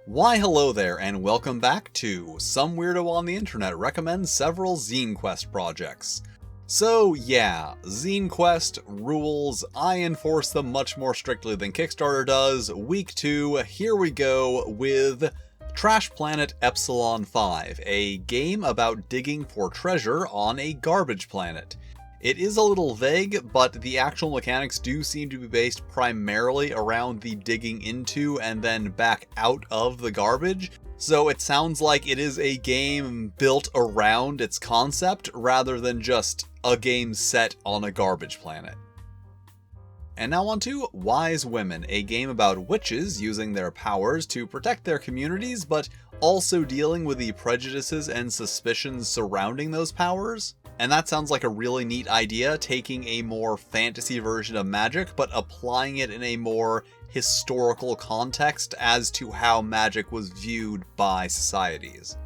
Why hello there, and welcome back to Some Weirdo on the Internet recommends several Zine Quest projects. So yeah, Zine Quest rules, I enforce them much more strictly than Kickstarter does. Week 2, here we go with Trash Planet Epsilon 5, a game about digging for treasure on a garbage planet. It is a little vague, but the actual mechanics do seem to be based primarily around the digging into and then back out of the garbage, so it sounds like it is a game built around its concept rather than just a game set on a garbage planet. And now on to Wise Women, a game about witches using their powers to protect their communities, but also dealing with the prejudices and suspicions surrounding those powers. And that sounds like a really neat idea, taking a more fantasy version of magic, but applying it in a more historical context as to how magic was viewed by societies.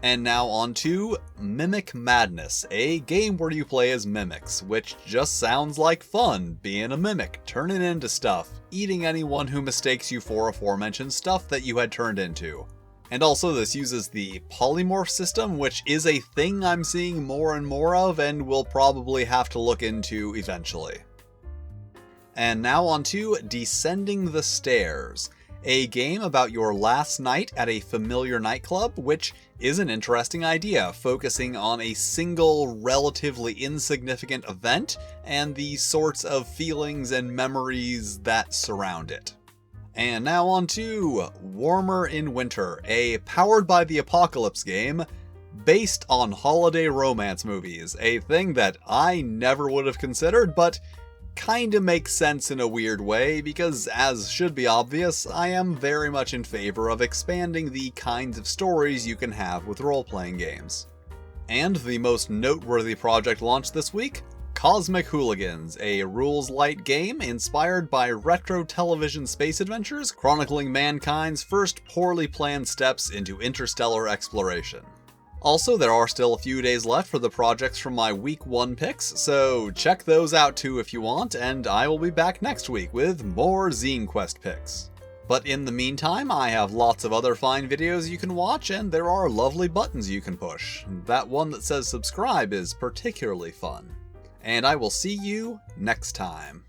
And now on to Mimic Madness, a game where you play as mimics, which just sounds like fun, being a mimic, turning into stuff, eating anyone who mistakes you for aforementioned stuff that you had turned into. And also this uses the polymorph system, which is a thing I'm seeing more and more of and will probably have to look into eventually. And now on to Descending the Stairs, a game about your last night at a familiar nightclub, which is an interesting idea, focusing on a single, relatively insignificant event and the sorts of feelings and memories that surround it. And now on to Warmer in Winter, a powered by the apocalypse game based on holiday romance movies, a thing that I never would have considered, but kinda makes sense in a weird way, because as should be obvious, I am very much in favor of expanding the kinds of stories you can have with role-playing games. And the most noteworthy project launched this week, Cosmic Hooligans, a rules-light game inspired by retro television space adventures chronicling mankind's first poorly planned steps into interstellar exploration. Also, there are still a few days left for the projects from my Week 1 picks, so check those out too if you want, and I will be back next week with more Zine Quest picks. But in the meantime, I have lots of other fine videos you can watch, and there are lovely buttons you can push. That one that says subscribe is particularly fun. And I will see you next time.